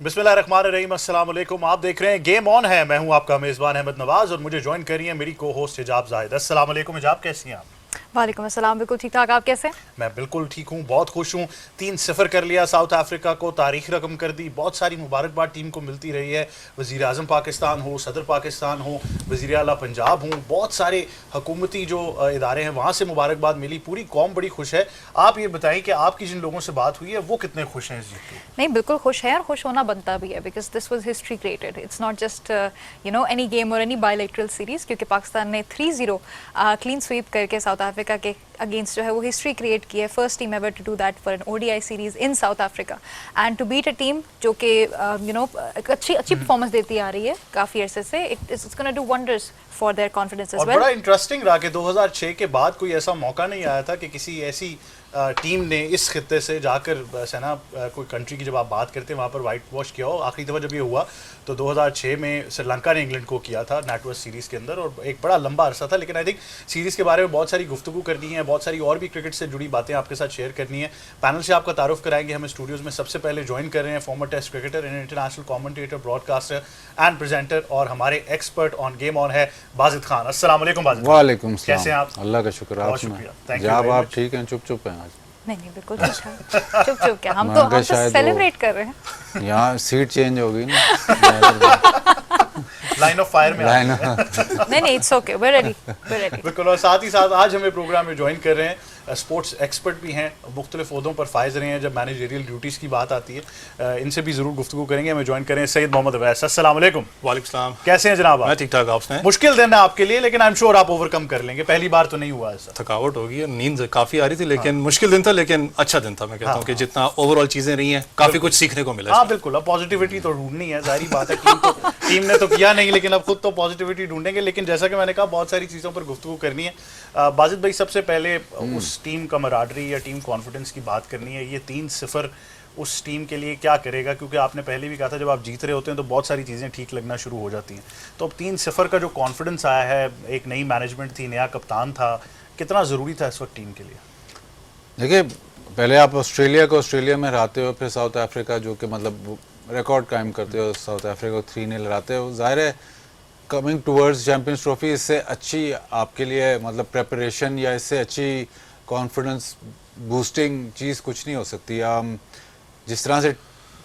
बिस्मिल्लाहिर्रहमानिर्रहीम, अस्सलाम वालेकुम। आप देख रहे हैं गेम ऑन है। मैं हूं आपका मेज़बान अहमद नवाज और मुझे ज्वाइन कर रही है मेरी को होस्ट हिजाब जाहिद। अस्सलाम वालेकुम हिजाब, कैसी हैं आप? वालेकुम अस्सलाम, बिल्कुल ठीक ठाक। आप कैसे हैं? मैं बिल्कुल ठीक हूँ, बहुत खुश हूँ। 3-0 कर लिया साउथ अफ्रीका को, तारीख रकम कर दी। बहुत सारी मुबारकबाद टीम को मिलती रही है। वज़ीर आज़म पाकिस्तान हो, सदर पाकिस्तान हो, वज़ीर आला पंजाब हूँ, बहुत सारे हुकूमती जो इदारे हैं वहाँ से मुबारकबाद मिली। पूरी कौम बड़ी खुश है। आप ये बताएं कि आपकी जिन लोगों से बात हुई है वो कितने खुश हैं इस जीत के? नहीं, बिल्कुल खुश है और खुश होना बनता भी है, because this was history created. It's not just any game और एनी बायलैटरल सीरीज, क्योंकि पाकिस्तान ने 3-0 क्लीन स्वीप करके साउथ अफ्रीका के अगेंस्ट जो है वो हिस्ट्री क्रिएट की है। First team ever to do that for an ODI series in South Africa and to beat a team जो कि अच्छी परफॉर्मेंस देती आ रही है काफ़ी अरसे से। It's gonna do wonders for their confidence as और वेल। बड़ा इंटरेस्टिंग रहा कि 2006 के बाद कोई ऐसा मौका नहीं आया था कि किसी ऐसी टीम ने इस खित्ते से जाकर सेना कोई कंट्री की जब आप बात करते हैं वहाँ पर वाइट वॉश किया हो। आखिरी दफ़ा जब ये हुआ तो 2006 में श्रीलंका ने इंग्लैंड को किया था नेटवर्क सीरीज़ के अंदर, और एक बड़ा लंबा अरसा था। लेकिन आई थिंक सीरीज़ के बारे में बहुत सारी गुफ्तगू करनी है, बहुत सारी और भी क्रिकेट से जुड़ी बातें आपके साथ शेयर करनी है। पैनल से आपका तारुफ कराएंगे। हमें स्टूडियोज़ में सबसे पहले ज्वाइन कर रहे हैं former test cricketer and international commentator, broadcaster and presenter और हमारे एक्सपर्ट ऑन गेम ऑन है, बाजिद खान। अस्सलाम वालेकुम बाजिद। वालेकुम सलाम। कैसे हैं आप? अल्लाह का शुक्र। बहुत आप शुक्रिया। सुनाएं। Thank you जनाब very आप much. ठीक हैं? चुप हैं आज? नहीं, बिल्कुल ठीक ठाक। चुप क्या, हम मैं तो शायद सेलिब्रेट कर रहे हैं। यहाँ सीट चेंज हो गई ना। लाइन ऑफ फायर में आ लाइन गए हैं। नहीं, इट्स ओके, वी रेडी। बिल्कुल। और साथ ही साथ आज हमें प्रोग्राम में ज्वाइन कर रहे हैं स्पोर्ट्स एक्सपर्ट भी हैं, मुख्तलिफ ओहदों पर फायज रहे हैं जब मैनेजरियल ड्यूटीज़ की बात आती है। इनसे भी ज़रूर गुफ्तगू करेंगे। हमें ज्वाइन करें सैयद मोहम्मद अवैस। अस्सलाम वालेकुम। वालेकुम सलाम। कैसे हैं जनाब आप? मैं ठीक ठाक। आप सुनाएं? मुश्किल दिन है आपके लिए, लेकिन आई एम श्योर आप ओवरकम कर लेंगे। पहली बार तो नहीं हुआ ऐसा। थकावट होगी और नींद काफी आ रही थी, लेकिन मुश्किल दिन था, लेकिन अच्छा दिन था। मैं कहता हूँ कि जितना ओवरऑल चीजें रही हैं काफी कुछ सीखने को मिला। हाँ बिल्कुल। अब पॉजिटिविटी तो ढूंढनी है, जाहिर बात है। टीम ने तो किया नहीं, लेकिन अब खुद तो पॉजिटिविटी ढूंढेंगे। लेकिन जैसा कि मैंने कहा, बहुत सारी चीज़ों पर गुफ्तगू करनी है। बाजिद भाई, सबसे पहले उस टीम कमराडरी या टीम कॉन्फिडेंस की बात करनी है। ये 3-0 उस टीम के लिए क्या करेगा? क्योंकि आपने पहले भी कहा था जब आप जीत रहे होते हैं तो बहुत सारी चीज़ें ठीक लगना शुरू हो जाती हैं। तो अब 3-0 का जो कॉन्फिडेंस आया है, एक नई मैनेजमेंट थी, नया कप्तान था, कितना ज़रूरी था इस वक्त टीम के लिए? देखिए, पहले आप ऑस्ट्रेलिया में हराते हो, फिर साउथ अफ्रीका जो कि मतलब रिकॉर्ड कायम करते हो, साउथ अफ्रीका को 3-0 हराते हो। ज़ाहिर है कमिंग टूवर्ड्स चैम्पियंस ट्रॉफी इससे अच्छी आपके लिए मतलब प्रेपरेशन या इससे अच्छी कॉन्फिडेंस बूस्टिंग चीज़ कुछ नहीं हो सकती। जिस तरह से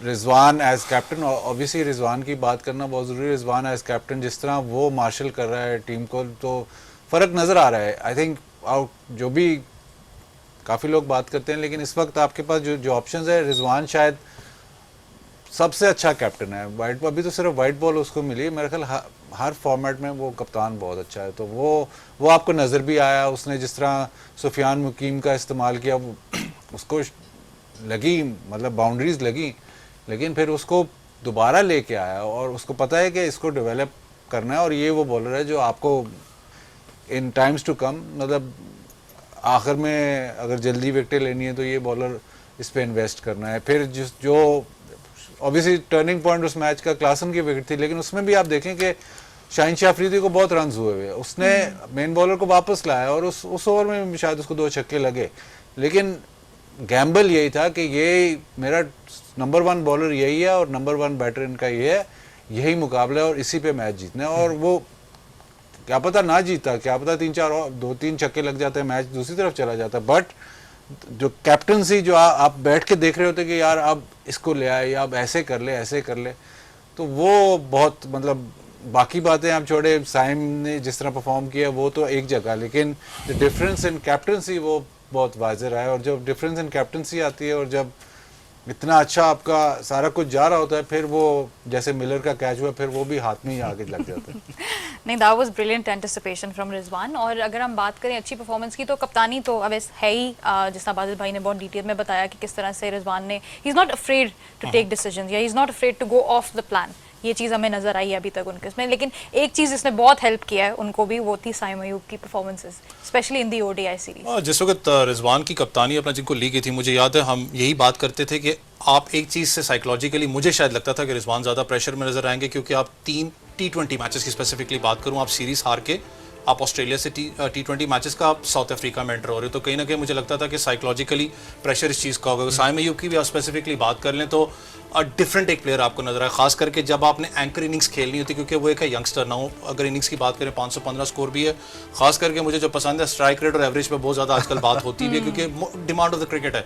Rizwan as captain, obviously Rizwan की बात करना बहुत ज़रूरी है। रिजवान एज कैप्टन जिस तरह वो मार्शल कर रहा है टीम को, तो फ़र्क नज़र आ रहा है। आई थिंक जो भी काफ़ी लोग बात करते हैं, लेकिन इस वक्त आपके पास जो ऑप्शंस है, रिजवान शायद सबसे अच्छा कैप्टन है। वाइट अभी तो सिर्फ वाइट बॉल उसको मिली है, मेरे ख्याल हर फॉर्मेट में वो कप्तान बहुत अच्छा है। तो वो आपको नज़र भी आया। उसने जिस तरह सुफियान मुकीम का इस्तेमाल किया, उसको लगी मतलब बाउंड्रीज लगी, लेकिन फिर उसको दोबारा लेके आया और उसको पता है कि इसको डेवलप करना है। और ये वो बॉलर है जो आपको इन टाइम्स टू कम, मतलब आखिर में अगर जल्दी विकेटें लेनी है तो ये बॉलर इस पर इन्वेस्ट करना है। फिर जो ऑब्वियसली टर्निंग पॉइंट उस मैच का क्लासन की विकेट थी, लेकिन उसमें भी आप देखें कि शाहीन शाह अफरीदी को बहुत रन हुए। उसने मेन बॉलर को वापस लाया और उस ओवर में शायद उसको 2 छक्के लगे, लेकिन गैम्बल यही था कि ये मेरा नंबर 1 बॉलर यही है और नंबर 1 बैटर इनका ये है, यही मुकाबला है और इसी पे मैच जीतना है। और वो क्या पता ना जीता, क्या पता 2-3 छक्के लग जाते हैं, मैच दूसरी तरफ चला जाता। बट जो कैप्टनसी जो आप बैठ के देख रहे होते कि यार अब इसको ले आए या अब ऐसे कर ले, तो वो बहुत मतलब बाकी बातें आप छोड़े। साइम ने जिस तरह परफॉर्म किया वो तो एक जगह, लेकिन द डिफरेंस इन कैप्टनसी वो बहुत वाज़ेह रहा है। और जब डिफरेंस इन कैप्टनसी आती है और जब इतना अच्छा आपका सारा कुछ जा रहा होता है, फिर वो जैसे मिलर का कैच हुआ, फिर वो भी हाथ में ही आगे लग जाता है। नहीं, that was brilliant anticipation from Rizwan. और अगर हम बात करें अच्छी परफॉर्मेंस की, तो कप्तानी तो अब है ही, जिस तरह बाजिद भाई ने बहुत डिटेल में बताया कि किस तरह से रिजवान ने, he is not afraid to take decisions या he is not afraid to go off the plan. ये चीज़ हमें नजर आई है अभी तक उनके इसमें। लेकिन एक चीज़ इसने बहुत हेल्प किया है उनको भी, वो थी साइम अयूब की performances, specially in the ODI series. जिस वक्त रिजवान की कप्तानी अपना जिनको ली गई थी, मुझे याद है हम यही बात करते थे कि आप एक चीज़ से साइकोलॉजिकली, मुझे शायद लगता था कि रिजवान ज़्यादा प्रेशर में नजर आएंगे, क्योंकि आप 3 T20 मैचेस की स्पेसिफिकली बात करूँ, आप सीरीज हार के आप ऑस्ट्रेलिया से T20 मैचेस का आप साउथ अफ्रीका में एंटर हो रहे हो, तो कहीं ना कहीं मुझे लगता था कि साइकोलॉजिकली प्रेशर इस चीज़ का होगा। साइम अयूब की भी आप स्पेसिफिकली बात कर लें तो डिफरेंट एक प्लेयर आपको नजर आए, खास करके जब आपने एंकर इनिंग्स खेलनी होती है, क्योंकि वो एक है यंगस्टर ना हो। अगर इनिंग्स की बात करें 515 स्कोर भी है, खास करके मुझे जो पसंद है स्ट्राइक रेट और एवरेज पे बहुत ज़्यादा आजकल बात होती भी है, क्योंकि डिमांड ऑफ द क्रिकेट है।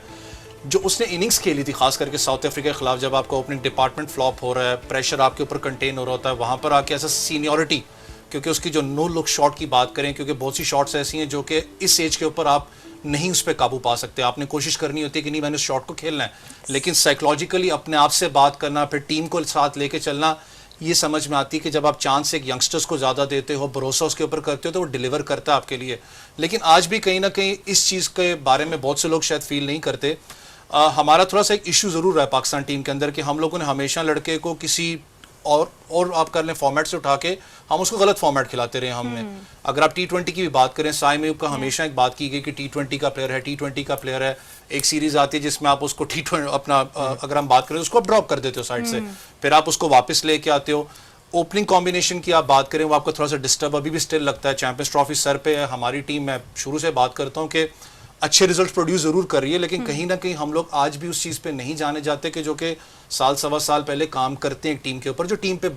जो उसने इनिंग्स खेली थी खास करके साउथ अफ्रीका के खिलाफ, जब आपका ओपनिंग डिपार्टमेंट फ्लॉप हो रहा है, प्रेशर आपके ऊपर कंटेन हो रहा होता है, वहाँ पर आके ऐसा सीनियरिटी, क्योंकि उसकी जो नो लुक शॉट की बात करें, क्योंकि बहुत सी शॉट्स ऐसी हैं जो कि इस एज के ऊपर आप नहीं उस पर काबू पा सकते। आपने कोशिश करनी होती है कि नहीं मैंने उस शॉट को खेलना है, लेकिन साइकोलॉजिकली अपने आप से बात करना, फिर टीम को साथ लेके चलना, ये समझ में आती है कि जब आप चांस एक यंगस्टर्स को ज़्यादा देते हो, भरोसा उसके ऊपर करते हो, तो वो डिलीवर करता है आपके लिए। लेकिन आज भी कहीं ना कहीं इस चीज़ के बारे में बहुत से लोग शायद फील नहीं करते। हमारा थोड़ा सा एक इशू ज़रूर है पाकिस्तान टीम के अंदर कि हम लोगों ने हमेशा लड़के को किसी और आप कर लें फॉर्मेट से उठा के हम उसको गलत फॉर्मेट खिलाते रहे हमने। अगर आप T20 की भी बात करें, साइम अयूब का हमेशा एक बात की गई कि T20 का प्लेयर है, T20 का प्लेयर है। एक सीरीज आती है जिसमें आप उसको T20 अपना अगर हम बात करें उसको आप ड्रॉप कर देते हो साइड से, फिर आप उसको वापस लेके आते हो। ओपनिंग कॉम्बिनेशन की आप बात करें, वो आपको थोड़ा सा डिस्टर्ब अभी भी स्टिल लगता है। चैंपियंस ट्रॉफी सर पे है, हमारी टीम, मैं शुरू से बात करता हूँ कि अच्छे रिजल्ट प्रोड्यूस जरूर कर रही है, लेकिन कहीं ना कहीं हम लोग आज भी उस चीज़ पे नहीं जाने जाते कि जो कि साल सवा साल पहले काम करते हैं टीम के ऊपर, जो टीम पे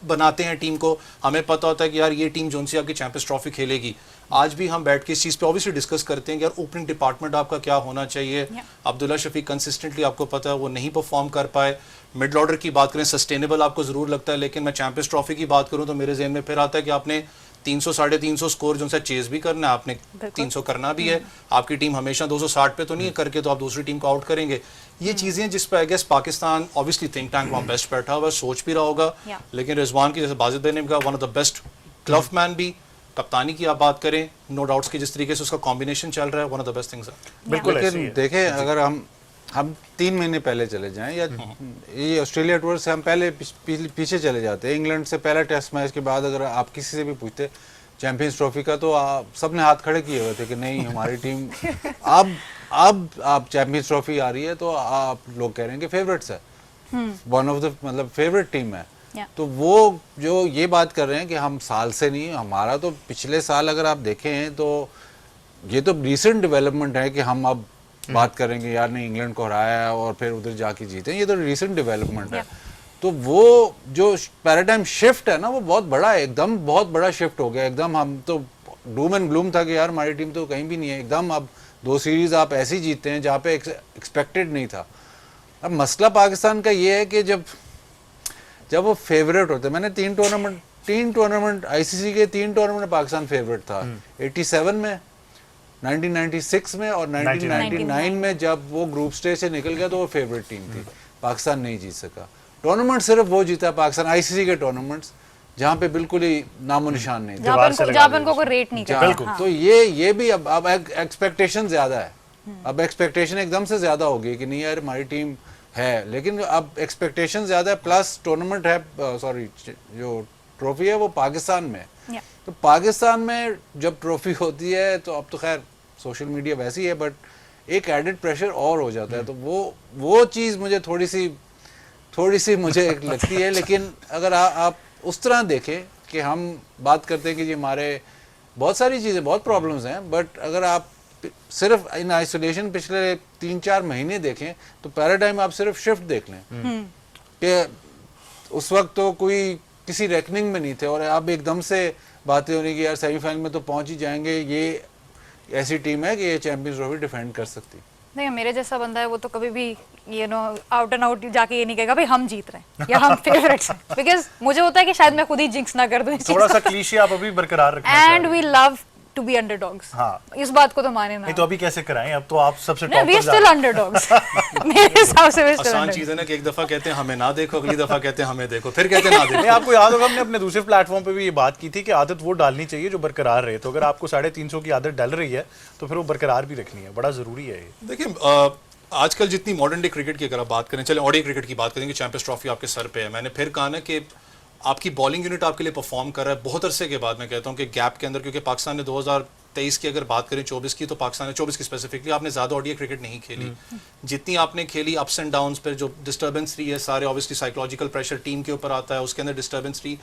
बनाते हैं टीम को। हमें पता होता है कि यार ये टीम जो सी आपकी चैंपियंस ट्रॉफी खेलेगी, आज भी हम बैठ के इस चीज़ पे ऑब्वियसली डिस्कस करते हैं कि यार ओपनिंग डिपार्टमेंट आपका क्या होना चाहिए। अब्दुल्ला शफीक कंसिस्टेंटली आपको पता है वो नहीं परफॉर्म कर पाए। मिडल ऑर्डर की बात करें, सस्टेनेबल आपको ज़रूर लगता है, लेकिन मैं चैंपियंस ट्रॉफी की बात करूँ तो मेरे जहन में फिर आता है कि आपने 300 350 स्कोर जो सा चेज भी करना है, आपने 300 करना भी है। आपकी टीम हमेशा 260 पे तो नहीं है करके तो आप दूसरी टीम को आउट करेंगे। ये चीज़ें जिस पे I guess Pakistan obviously think tank वहाँ बेस्ट बैठा हुआ है, सोच भी रहा होगा, लेकिन रिजवान की जैसे बाजिद भाई ने कहा one of the best clutch man भी। कप्तानी की आप बात करें, नो डाउट्स की जिस तरीके से उसका कॉम्बिनेशन चल रहा है, one of the best things है। बिल्कुल ऐसे ही लेकिन है। देखें अगर हम 3 महीने पहले चले जाएं या ये ऑस्ट्रेलिया टूर से हम पहले पीछे चले जाते हैं, इंग्लैंड से पहला टेस्ट मैच के बाद अगर आप किसी से भी पूछते चैंपियंस ट्रॉफी का, तो सब ने हाथ खड़े किए हुए थे कि नहीं हमारी टीम अब आप चैंपियंस ट्रॉफी आ रही है तो आप लोग कह रहे हैं कि फेवरेट्स है, वन ऑफ द मतलब फेवरेट टीम है। तो वो जो ये बात कर रहे हैं कि हम साल से नहीं, हमारा तो पिछले साल अगर आप देखें तो ये तो रिसेंट डेवलपमेंट है कि हम अब बात करेंगे यार नहीं इंग्लैंड को हराया है और फिर उधर जाके जीते, ये तो रिसेंट डेवलपमेंट है। तो वो जो पैराडाइम शिफ्ट है ना वो बहुत बड़ा है, एकदम बहुत बड़ा शिफ्ट हो गया एकदम। हम तो डूम एंड ग्लूम था कि यार हमारी टीम तो कहीं भी नहीं है, एकदम अब 2 सीरीज आप ऐसे ही जीते हैं जहाँ पे एक्सपेक्टेड नहीं था। अब मसला पाकिस्तान का ये है कि जब वो फेवरेट होते, मैंने 3 टूर्नामेंट ICC के 3 टूर्नामेंट पाकिस्तान फेवरेट था, 87 में, 1996 में और 1999 में जब वो ग्रुप स्टेज से निकल गया तो वो फेवरेट टीम थी, पाकिस्तान नहीं जीत सका। टूर्नामेंट सिर्फ वो जीता पाकिस्तान, ICC के टूर्नामेंट्स जहाँ पे बिल्कुल ही नामो निशान नहीं था, जापान को कोई रेट नहीं करता। तो ये भी अब एक्सपेक्टेशन ज्यादा है, अब एक्सपेक्टेशन एकदम से ज्यादा हो गई कि नहीं यार हमारी टीम है, लेकिन अब एक्सपेक्टेशन ज्यादा है, प्लस टूर्नामेंट है, सॉरी जो ट्रॉफी है वो पाकिस्तान में। तो पाकिस्तान में जब ट्रॉफी होती है तो अब तो खैर सोशल मीडिया वैसी है, बट एक एडेड प्रेशर और हो जाता है, तो वो चीज़ मुझे थोड़ी सी मुझे लगती है। लेकिन अगर आप उस तरह देखें कि हम बात करते हैं कि जी हमारे बहुत सारी चीज़ें बहुत प्रॉब्लम्स हैं, बट अगर आप सिर्फ इन आइसोलेशन पिछले 3-4 महीने देखें तो पैराडाइम आप सिर्फ शिफ्ट देख लें कि उस वक्त तो कोई किसी रेकनिंग में नहीं थे और अब एकदम से बातें हो रही कि यार सेमीफाइनल में तो पहुंच ही जाएंगे, ये ऐसी टीम है कि ये चैंपियंस ट्रॉफी डिफेंड कर सकती। नहीं, मेरे जैसा बंदा है वो तो कभी भी आउट एंड आउट जाके ये नहीं कहेगा भाई हम जीत रहे हैं या हम फेवरेट्स हैं, बिकॉज मुझे होता है कि शायद मैं खुद ही जिंक्स ना कर दूं इस थोड़ा सा क्लीशे आप अभी बरकरार रखना चाह रहे and we love to be underdogs. हाँ। इस बात को तो माने ना। नहीं तो अभी कैसे कराएं, अब तो आप सबसे नहीं, टॉप वी पर जा स्टिल रहे हैं। अंडरडॉग्स मेरे हिसाब से वी स्टिल आसान चीज़ है ना कि एक दफ़ा कहते हैं हमें ना देखो, अगली दफ़ा कहते हैं हमें देखो, फिर कहते हैं ना देखो। नहीं, आपको याद होगा हमने अपने दूसरे प्लेटफॉर्म पे भी ये बात की थी कि आदत वो डालनी चाहिए जो बरकरार रहे, तो अगर आपको 350 की आदत डल रही है तो फिर वो बरकरार भी रखनी है, बड़ा जरूरी है ये। देखिए आजकल जितनी मॉडर्न डे क्रिकेट की अगर आप बात करें, चले ओडीआई क्रिकेट की बात करेंगे, चैंपियंस ट्रॉफी आपके सर पे है। मैंने फिर कहा ना कि आपकी बॉलिंग यूनिट आपके लिए परफॉर्म कर रहा है बहुत अरसे के बाद। मैं कहता हूँ कि गैप के अंदर, क्योंकि पाकिस्तान ने 2023 की अगर बात करें 24 की, तो पाकिस्तान ने 24 की स्पेसिफिकली आपने ज़्यादा ओडीआई क्रिकेट नहीं खेली। जितनी आपने खेली अप्स एंड डाउन्स पर जो डिस्टर्बेंस रही है, सारे ऑब्वियसली साइकोलॉजिकल प्रेशर टीम के ऊपर आता है, उसके अंदर डिस्टर्बेंस रही।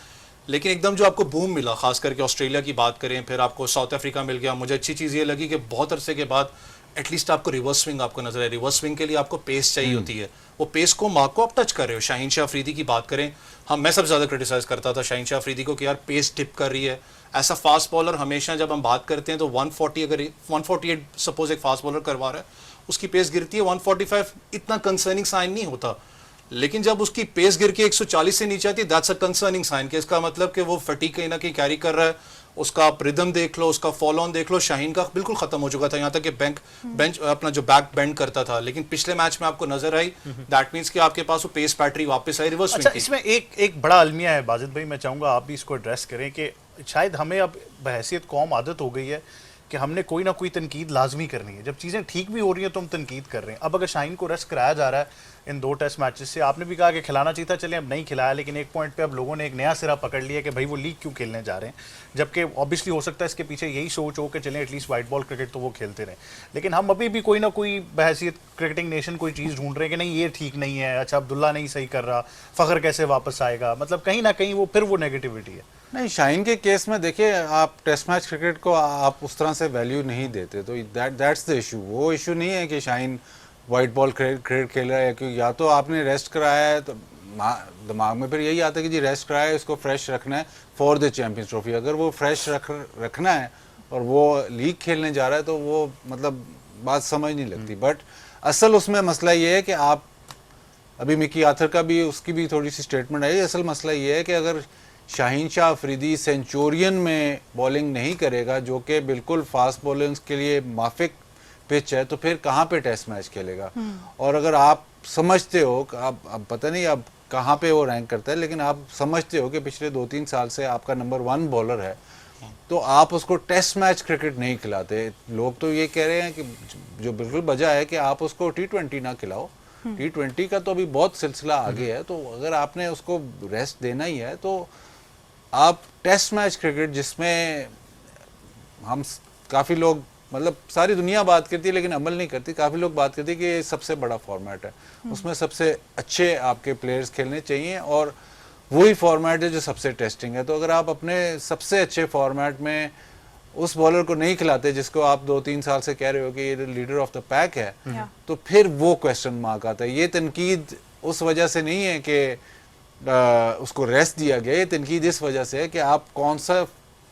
लेकिन एकदम जो आपको बूम मिला, खास करके ऑस्ट्रेलिया की बात करें, फिर आपको साउथ अफ्रीका मिल गया, मुझे अच्छी चीज़ ये लगी कि बहुत अरसे के बाद एटलीस्ट आपको रिवर्स स्विंग आपको नजर है। रिवर्स स्विंग के लिए आपको पेस चाहिए होती है, वो पेस को मार्क को आप टच कर रहे हो। शाहीन शाह अफरीदी की बात करें, हम मैं सबसे ज़्यादा क्रिटिसाइज करता था शाहीन शाह अफरीदी को कि यार पेस टिप कर रही है। ऐसा फास्ट बॉलर हमेशा जब हम बात करते हैं तो 140 अगर 148 सपोज एक फास्ट बॉलर करवा रहा है, उसकी पेस गिरती है 145, इतना कंसर्निंग साइन नहीं होता। लेकिन जब उसकी पेस गिर के 140 से नीचे आती है, दैट्स अ कंसर्निंग साइन, कि इसका मतलब कि वो फटीग कहीं ना कहीं कैरी कर रहा है। उसका आप रिदम देख लो, उसका फॉलो ऑन देख लो, शाहीन का बिल्कुल खत्म हो चुका था, यहाँ तक कि बेंच अपना जो बैक बेंड करता था। लेकिन पिछले मैच में आपको नजर आई, दैट मींस कि आपके पास वो पेस बैटरी वापस आई रिवर्स अच्छा, स्विंग की। इसमें एक बड़ा अलमिया है बाजिद भाई, मैं चाहूँगा आप भी इसको एड्रेस करें कि शायद हमें अब बहैसियत कौम आदत हो गई है कि हमने कोई ना कोई तनकीद लाजमी करनी है। जब चीज़ें ठीक भी हो रही हैं तो हम तनकीद कर रहे हैं। अब अगर शाहीन को रेस्ट कराया जा रहा है इन 2 टेस्ट मैचेस से, आपने भी कहा कि खिलाना चाहिए था, चले अब नहीं खिलाया, लेकिन एक पॉइंट पे अब लोगों ने एक नया सिरा पकड़ लिया कि भाई वो लीग क्यों खेलने जा रहे हैं, जबकि ऑब्वियसली हो सकता है इसके पीछे यही सोच हो कि चलें एटलीस्ट वाइट बॉल क्रिकेट तो वो खेलते रहें। लेकिन हम अभी भी कोई ना कोई बहैसियत क्रिकेटिंग नेशन कोई चीज़ ढूंढ रहे हैं कि नहीं ये ठीक नहीं है, अच्छा अब्दुल्ला नहीं सही कर रहा, फ़खर कैसे वापस आएगा, मतलब कहीं ना कहीं वो फिर वो नेगेटिविटी है। नहीं, शाहीन के केस में देखिए, आप टेस्ट मैच क्रिकेट को आप उस तरह से वैल्यू नहीं देते, तो दैट्स द इशू। वो इशू नहीं है कि शाहीन वाइट बॉल क्रिकेट खेल रहा है, क्योंकि या तो आपने रेस्ट कराया है तो दिमाग में फिर यही आता है कि जी रेस्ट कराया है, इसको फ्रेश रखना है फॉर द चैंपियंस ट्रॉफी। अगर वो फ्रेश रखना है और वो लीग खेलने जा रहा है तो वो मतलब बात समझ नहीं लगती। बट असल उसमें मसला ये है कि आप अभी मिकी आर्थर का भी, उसकी भी थोड़ी सी स्टेटमेंट आई, असल मसला ये है कि अगर शाहीन शाह अफरीदी सेंचुरियन में बॉलिंग नहीं करेगा, जो कि बिल्कुल फास्ट बॉलर्स के लिए माफिक पिच है, तो फिर कहाँ पे टेस्ट मैच खेलेगा। और अगर आप समझते हो, अब पता नहीं अब कहाँ पे वो रैंक करता है, लेकिन आप समझते हो कि पिछले 2-3 साल से आपका नंबर 1 बॉलर है, तो आप उसको टेस्ट मैच क्रिकेट नहीं खिलाते। लोग तो ये कह रहे हैं कि जो बिल्कुल वजह है कि आप उसको T20 ना खिलाओ। T20 का तो अभी बहुत सिलसिला आगे है, तो अगर आपने उसको रेस्ट देना ही है तो आप टेस्ट मैच क्रिकेट, जिसमें हम काफ़ी लोग, मतलब सारी दुनिया बात करती है लेकिन अमल नहीं करती, काफ़ी लोग बात करती है कि ये सबसे बड़ा फॉर्मेट है, उसमें सबसे अच्छे आपके प्लेयर्स खेलने चाहिए और वही फॉर्मेट है जो सबसे टेस्टिंग है। तो अगर आप अपने सबसे अच्छे फॉर्मेट में उस बॉलर को नहीं खिलाते जिसको आप 2-3 साल से कह रहे हो कि ये लीडर ऑफ द पैक है, तो फिर वो क्वेश्चन मार्क आता है। ये तनकीद उस वजह से नहीं है कि उसको रेस्ट दिया गया, ये तनकीद इस वजह से है कि आप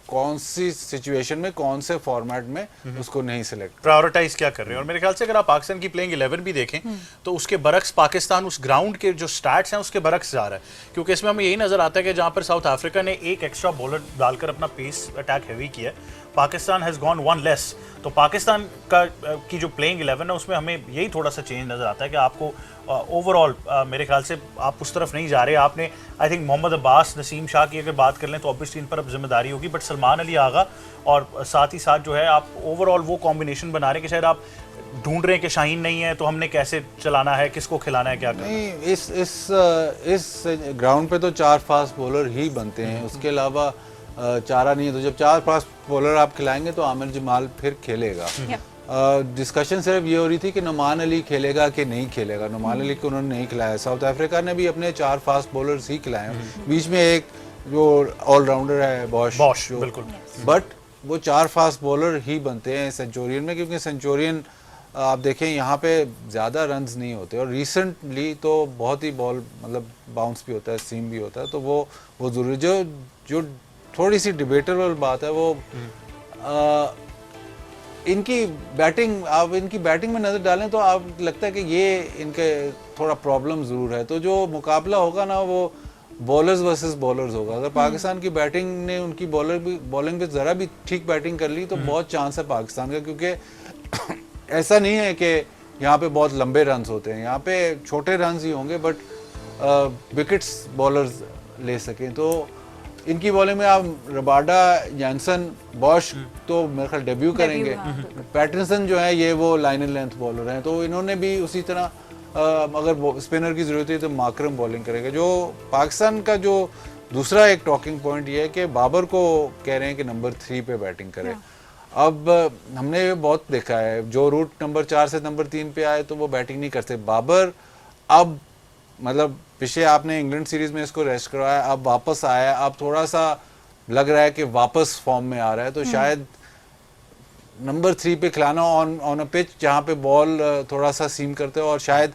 कौन सी सिचुएशन में, कौन से फॉर्मेट में उसको नहीं सिलेक्ट प्रायोरिटाइज क्या कर रहे हैं। और मेरे ख्याल से अगर आप पाकिस्तान की प्लेइंग 11 भी देखें तो उसके बरक्स पाकिस्तान उस ग्राउंड के जो स्टैट्स हैं उसके बरक्स जा रहा है, क्योंकि इसमें हमें यही नजर आता है कि जहां पर साउथ अफ्रीका ने एक एक्स्ट्रा बॉलर डालकर अपना पेस अटैक हैवी किया है, पाकिस्तान हैज़ गॉन 1 लेस। तो पाकिस्तान की जो प्लेइंग 11 है उसमें हमें यही थोड़ा सा चेंज नज़र आता है कि आपको ओवरऑल मेरे ख्याल से आप उस तरफ नहीं जा रहे। आपने आई थिंक मोहम्मद अब्बास, नसीम शाह की अगर बात कर लें तो ऑब्वियसली इन पर अब जिम्मेदारी होगी, बट सलमान अली आगा और साथ ही साथ जो है आप ओवरऑल वो कॉम्बिनेशन बना रहे हैं कि शायद आप ढूंढ रहे हैं कि शाहीन नहीं है तो हमने कैसे चलाना है, किसको खिलाना है, क्या करना है। नहीं, इस ग्राउंड पे तो 4 फास्ट बॉलर ही बनते हैं, उसके अलावा चारा नहीं है। तो जब 4 फास्ट बॉलर आप खिलाएंगे तो आमिर जमाल फिर खेलेगा। डिस्कशन सिर्फ ये हो रही थी कि नुमान अली खेलेगा कि नहीं खेलेगा। नुमान अली को उन्होंने नहीं खिलाया। साउथ अफ्रीका ने भी अपने 4 फास्ट बॉलर्स ही खिलाए हैं, बीच में एक जो ऑलराउंडर है बॉश बिल्कुल, बट वो 4 फास्ट बॉलर ही बनते हैं सेंचुरियन में, क्योंकि सेंचुरियन आप देखें यहाँ पे ज़्यादा रन्स नहीं होते और रिसेंटली तो बहुत ही बॉल मतलब बाउंस भी होता है, सीम भी होता है, तो वो ज़रूरी जो थोड़ी सी डिबेटेबल बात है वो इनकी बैटिंग, आप इनकी बैटिंग में नज़र डालें तो आप लगता है कि ये इनके थोड़ा प्रॉब्लम ज़रूर है। तो जो मुकाबला होगा ना वो बॉलर्स वर्सेस बॉलर्स होगा। अगर पाकिस्तान की बैटिंग ने उनकी बॉलिंग पे ज़रा भी ठीक बैटिंग कर ली तो बहुत चांस है पाकिस्तान का, क्योंकि ऐसा नहीं है कि यहाँ पे बहुत लंबे रन्स होते हैं, यहाँ पे छोटे रन्स ही होंगे बट विकेट्स बॉलर्स ले सकें। तो इनकी बॉलिंग में आप रबाडा, जैनसन, बॉश तो मेरे ख्याल डेब्यू करेंगे। पैटरसन जो है ये वो लाइन एंड लेंथ बॉलर हैं, तो इन्होंने भी उसी तरह अगर स्पिनर की ज़रूरत है तो माकरम बॉलिंग करेगा। जो पाकिस्तान का जो दूसरा एक टॉकिंग पॉइंट ये है कि बाबर को कह रहे हैं कि नंबर 3 पे बैटिंग करे। अब हमने बहुत देखा है जो रूट नंबर 4 से नंबर 3 पे आए तो वो बैटिंग नहीं करते। बाबर अब मतलब पिछले आपने इंग्लैंड सीरीज में इसको रेस्ट करवाया, अब वापस आया, अब थोड़ा सा लग रहा है कि वापस फॉर्म में आ रहा है, तो शायद नंबर 3 पे खिलाना ऑन अ पिच जहाँ पे बॉल थोड़ा सा सीम करते हो, और शायद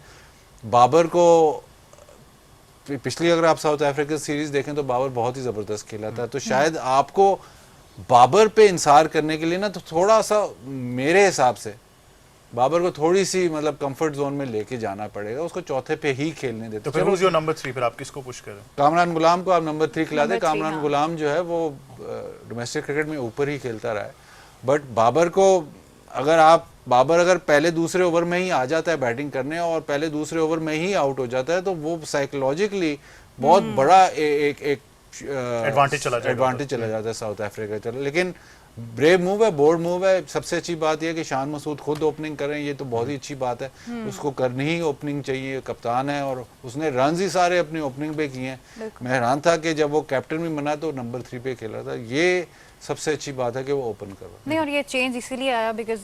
बाबर को पिछली अगर आप साउथ अफ्रीका सीरीज देखें तो बाबर बहुत ही ज़बरदस्त खेला था, तो शायद आपको बाबर पे इंसार करने के लिए ना तो थोड़ा सा मेरे हिसाब से बाबर को थोड़ी सी मतलब कंफर्ट जोन में लेके जाना पड़ेगा, उसको चौथे पे ही खेलने देते। तो फिर who's your number 3, फिर आप किसको पुश करें? कामरान गुलाम को आप नंबर 3 खिला दें। नंबर 3, कामरान हाँ। गुलाम जो है वो डोमेस्टिक क्रिकेट में ऊपर ही खेलता रहा है, बट बाबर को बाबर अगर पहले दूसरे ओवर में ही आ जाता है बैटिंग करने और पहले दूसरे ओवर में ही आउट हो जाता है, तो वो साइकोलॉजिकली बहुत बड़ा एक एडवांटेज चला जाता है साउथ अफ्रीका चला। लेकिन ब्रेव मूव है, बोल्ड मूव है। सबसे अच्छी बात यह है कि शान मसूद खुद ओपनिंग करें, ये तो बहुत ही अच्छी बात है, उसको करनी ही ओपनिंग चाहिए, कप्तान है और उसने रन ही सारे अपनी ओपनिंग पे किए हैं। मैं हैरान था कि जब वो कैप्टन भी बना तो नंबर 3 पे खेला था, ये सबसे अच्छी बात है कि वो ओपन कर रहा है। नहीं, और ये चेंज इसीलिए आया बिकॉज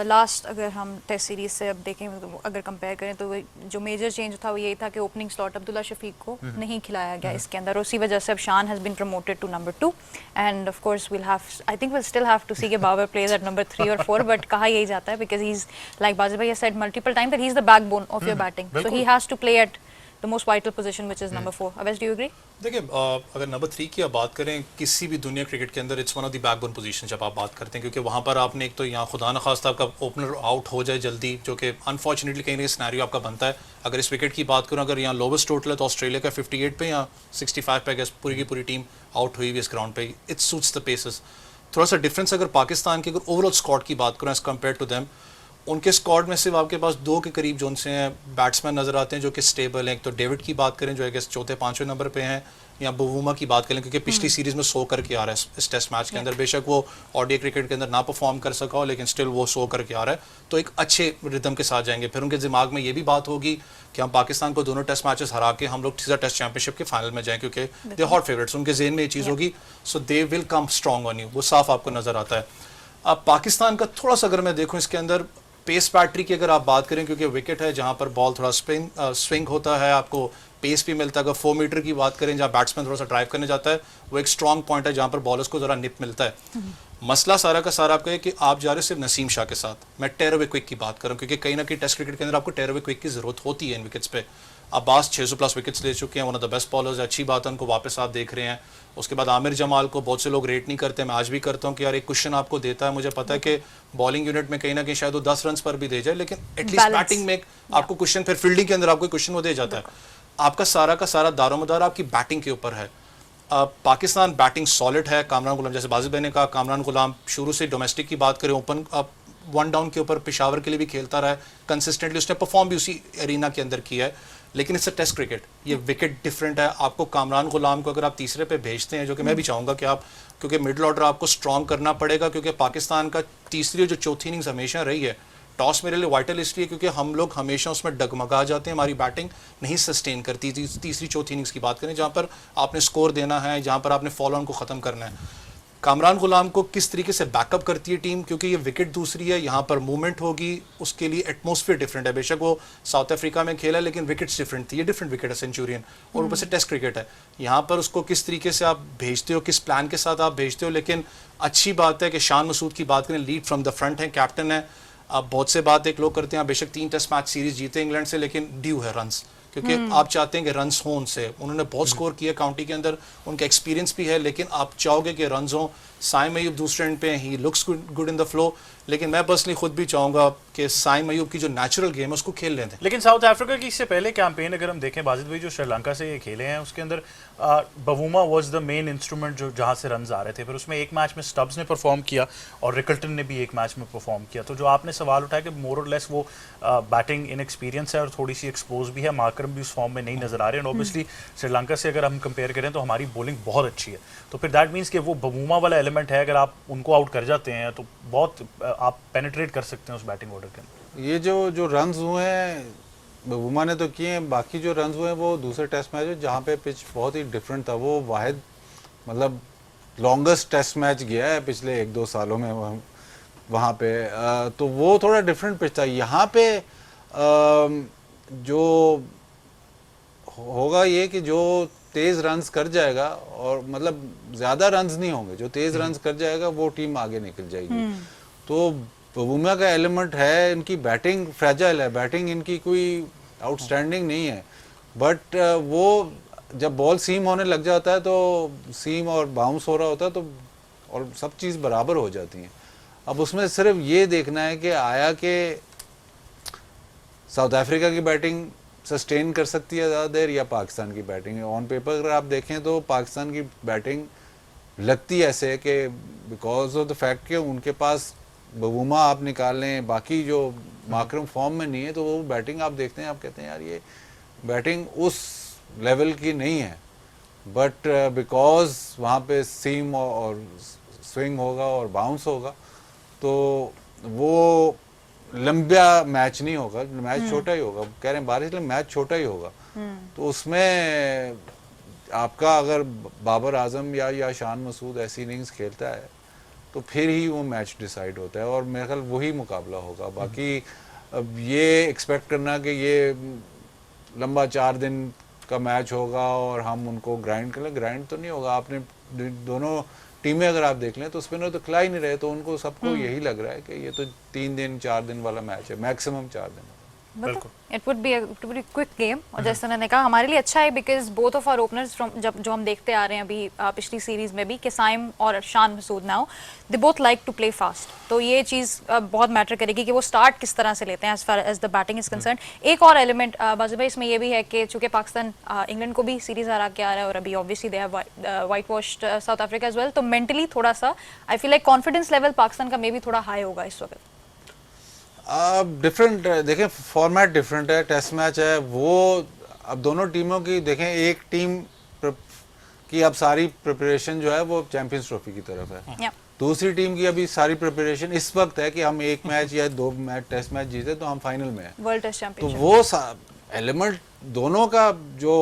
लास्ट अगर हम टेस्ट सीरीज से अब देखें, अगर कंपेयर करें तो जो मेजर चेंज था वो यही था कि ओपनिंग स्लॉट अब्दुल्ला शफीक को नहीं खिलाया गया इसके अंदर, उसी वजह से अब Shan has been promoted to number 2 and of course I think will still have to see के बाबर प्लेज एट नंबर 3 और 4, बट कहा यही जाता है because he is like Bazil भाई said multiple time that he is the backbone of your batting, so he has to play at the most vital position which is number 4. Avesh, do you agree? देखिए अगर number 3 की आप बात करें किसी भी दुनिया क्रिकेट के अंदर, it's one of the backbone position जब आप बात करते हैं, क्योंकि वहाँ पर आपने एक तो यहाँ खुदा न खास्ता आपका ओपनर आउट हो जाए जल्दी, जो कि अनफॉर्चुनेटली कहीं ना कहीं सिनेरियो आपका बनता है। अगर इस विकेट की बात करूँ, अगर यहाँ लोवेस्ट टोटल है तो ऑस्ट्रेलिया का 58 पे या 65 पे गैस पूरी की पूरी टीम आउट हुई हुई इस ग्राउंड पे, इट सूट्स द पेसेस। थोड़ा सा डिफरेंस अगर पाकिस्तान के अगर ओवरऑल स्क्वाड की बात करूँ एज कम्पेयर टू देम, उनके स्क्वाड में सिर्फ आपके पास 2 के करीब जो उनसे हैं बैट्समैन नजर आते हैं जो कि स्टेबल हैं। एक तो डेविड की बात करें जो है चौथे 5वें नंबर पे हैं, या बवूमा की बात करें क्योंकि पिछली सीरीज में 100 करके आ रहा है इस टेस्ट मैच के अंदर, बेशक वो ओडीआई क्रिकेट के अंदर ना परफॉर्म कर सका हो लेकिन स्टिल वो 100 करके आ रहा है, तो एक अच्छे रिदम के साथ जाएंगे। फिर उनके दिमाग में ये भी बात होगी कि हम पाकिस्तान को दोनों टेस्ट मैचेस हरा के हम लोग सीधा टेस्ट चैंपियनशिप के फाइनल में जाएं, क्योंकि दे हॉट फेवरेट्स, उनके जेहन में ये चीज़ होगी, so they will come strong on you, वो साफ आपको नजर आता है। अब पाकिस्तान का थोड़ा सा अगर मैं देखूँ इसके अंदर पेस बैटरी की अगर आप बात करें, क्योंकि विकेट है जहां पर बॉल थोड़ा स्विंग होता है, आपको पेस भी मिलता है। अगर 4 मीटर की बात करें जहां बैट्समैन थोड़ा सा ड्राइव करने जाता है, वो एक स्ट्रॉन्ग पॉइंट है जहां पर बॉलर्स को जरा निप मिलता है। मसला सारा का सारा आपका है कि आप जा रहे हो सिर्फ नसीम शाह के साथ, मैं टेर अवे क्विक की बात करूं, क्योंकि कहीं ना कहीं टेस्ट क्रिकेट के अंदर आपको टेर अवे क्विक की जरूरत होती है इन विकेट्स पे। अब्बास 600+ विकेट्स ले चुके हैं, one of the best bowlers है, अच्छी बात है उनको वापस आप देख रहे हैं। उसके बाद आमिर जमाल को बहुत से लोग रेट नहीं करते, मैं आज भी करता हूँ कि यार एक क्वेश्चन आपको देता है, मुझे पता है कि बॉलिंग यूनिट में कहीं ना कहीं शायद वो 10 रन पर भी दे जाए, लेकिन एटलीस्ट बैटिंग में आपको क्वेश्चन, फिर फील्डिंग के अंदर आपको क्वेश्चन वो दे जाता है। आपका सारा का सारा दारोमदार आपकी बैटिंग के ऊपर है। पाकिस्तान बैटिंग सॉलिड है। कामरान गुलाम, जैसे बाजिल भाई ने कहा, कामरान गुलाम शुरू से डोमेस्टिक की बात करें, ओपन 1 डाउन के ऊपर पेशावर के लिए भी खेलता रहा है कंसिस्टेंटली, उसने परफॉर्म भी उसी एरिना के अंदर किया है, लेकिन इससे टेस्ट क्रिकेट, ये विकेट डिफरेंट है। आपको कामरान गुलाम को अगर आप तीसरे पे भेजते हैं, जो कि मैं भी चाहूँगा कि आप, क्योंकि मिडल ऑर्डर आपको स्ट्रॉन्ग करना पड़ेगा, क्योंकि पाकिस्तान का तीसरी और जो चौथी इनिंग्स हमेशा रही है, टॉस मेरे लिए वाइटल इसलिए क्योंकि हम लोग हमेशा उसमें डगमगा जाते हैं, हमारी बैटिंग नहीं सस्टेन करती। तीसरी चौथी इनिंग्स की बात करें जहाँ पर आपने स्कोर देना है, जहाँ पर आपने फॉलो ऑन को ख़त्म करना है, कामरान गुलाम को किस तरीके से बैकअप करती है टीम, क्योंकि ये विकेट दूसरी है, यहाँ पर मूवमेंट होगी, उसके लिए एटमॉस्फेयर डिफरेंट है। बेशक वो साउथ अफ्रीका में खेला लेकिन विकेट्स डिफरेंट थी, ये डिफरेंट विकेट है सेंचुरियन, और ऊपर से टेस्ट क्रिकेट है। यहाँ पर उसको किस तरीके से आप भेजते हो, किस प्लान के साथ आप भेजते हो। लेकिन अच्छी बात है कि शान मसूद की बात करें, लीड फ्रॉम द फ्रंट है, कैप्टन है। अब बहुत से बात एक लोग करते हैं, बेशक 3 टेस्ट मैच सीरीज जीते इंग्लैंड से, लेकिन ड्यू है रन्स, क्योंकि आप चाहते हैं कि रन्स हों उनसे। उन्होंने बहुत स्कोर किया काउंटी के अंदर, उनका एक्सपीरियंस भी है, लेकिन आप चाहोगे कि रन्स हों। साइम अयूब दूसरे एंड पे, he looks good in the flow, लेकिन मैं पर्सनली खुद भी चाहूँगा कि साइम अयूब की जो नेचुरल गेम है उसको खेल लें दें। लेकिन साउथ अफ्रीका की इससे पहले कैंपेन अगर हम देखें बाजिद भाई, जो श्रीलंका से ये खेले हैं उसके अंदर Bavuma was the main instrument जो जहाँ से रन्स आ रहे थे। फिर उसमें एक मैच में स्टब्स ने परफॉर्म किया और रिकल्टन ने भी एक मैच में परफॉर्म किया। तो जो आपने सवाल उठाया कि मोर और लेस वो बैटिंग इनएक्सपीरियंस है और थोड़ी सी एक्सपोज भी है, मार्करम भी उस फॉर्म में नहीं नजर आ रहे हैं। ऑब्वियसली श्रीलंका से अगर हम कंपेयर करें तो हमारी बॉलिंग बहुत अच्छी है, तो फिर दैट मीन्स कि वो बवूमा वाला एलिमेंट है, अगर आप उनको आउट कर जाते हैं तो बहुत आप पेनिट्रेट कर सकते हैं उस बैटिंग ऑर्डर के अंदर। ये जो रन्स हुए हैं बबूमा ने तो किए हैं, बाकी जो रन्स हुए हैं वो दूसरे टेस्ट मैच में जहाँ पे पिच बहुत ही डिफरेंट था, वो वाहिद मतलब लॉन्गेस्ट टेस्ट मैच गया है पिछले 1-2 सालों में वहाँ पे, तो वो थोड़ा डिफरेंट पिच था। यहाँ पे जो होगा ये कि जो तेज रन्स कर जाएगा, और मतलब ज़्यादा रन्स नहीं होंगे, जो तेज रन्स कर जाएगा वो टीम आगे निकल जाएगी। तो बुमराह का एलिमेंट है, इनकी बैटिंग फ्रेजाइल है, बैटिंग इनकी कोई आउटस्टैंडिंग नहीं है, बट वो जब बॉल सीम होने लग जाता है तो सीम और बाउंस हो रहा होता है तो और सब चीज़ बराबर हो जाती हैं। अब उसमें सिर्फ ये देखना है कि आया कि साउथ अफ्रीका की बैटिंग सस्टेन कर सकती है ज़्यादा देर या पाकिस्तान की बैटिंग। ऑन पेपर अगर आप देखें तो पाकिस्तान की बैटिंग लगती ऐसे है कि बिकॉज ऑफ द फैक्ट कि उनके पास बबूमा आप निकाल लें, बाकी जो माकरम फॉर्म में नहीं है, तो वो बैटिंग आप देखते हैं, आप कहते हैं यार ये बैटिंग उस लेवल की नहीं है, बट बिकॉज वहाँ पे सीम और स्विंग होगा और बाउंस होगा तो वो लंबा मैच नहीं होगा, मैच छोटा ही होगा। कह रहे हैं बारिश में मैच छोटा ही होगा, तो उसमें आपका अगर बाबर आजम या शान मसूद ऐसी इनिंग्स खेलता है तो फिर ही वो मैच डिसाइड होता है, और मेरे ख्याल वही मुकाबला होगा। बाकी अब ये एक्सपेक्ट करना कि ये लंबा 4 दिन का मैच होगा और हम उनको ग्राइंड कर लें, ग्राइंड तो नहीं होगा। आपने दोनों टीमें अगर आप देख लें तो स्पिनर तो खिला ही नहीं रहे, तो उनको सबको यही लग रहा है कि ये तो 3 दिन 4 दिन वाला मैच है, मैक्सिमम 4 दिन। It would be quick game, और जैसे उन्होंने कहा हमारे लिए अच्छा है because both of our openers from जो हम देखते आ रहे हैं अभी पिछली सीरीज में भी कि साइम और Shan Masood now they both like to play fast, तो ये चीज़ बहुत मैटर करेगी कि वो स्टार्ट किस तरह से लेते हैं as far as the batting is concern. एक और एलिमेंट बाजू भाई इसमें ये भी है कि चूंकि पाकिस्तान इंग्लैंड को भी सीरीज हरा के आ रहा है और अभी obviously they have whitewashed South Africa as well, तो मेंटली थोड़ा सा I feel like confidence level Pakistan का मे भी थोड़ा हाई होगा इस वक्त। डिफरेंट देखें, फॉर्मेट डिफरेंट है, टेस्ट मैच है वो। अब दोनों टीमों की देखें, एक टीम की अब सारी प्रिपरेशन जो है वो चैंपियंस ट्रॉफी की तरफ है, दूसरी टीम की अभी सारी प्रिपरेशन इस वक्त है कि हम 1 मैच या 2 मैच टेस्ट मैच जीते तो हम फाइनल में हैं, वर्ल्ड टेस्ट चैंपियनशिप। तो वो एलिमेंट दोनों का जो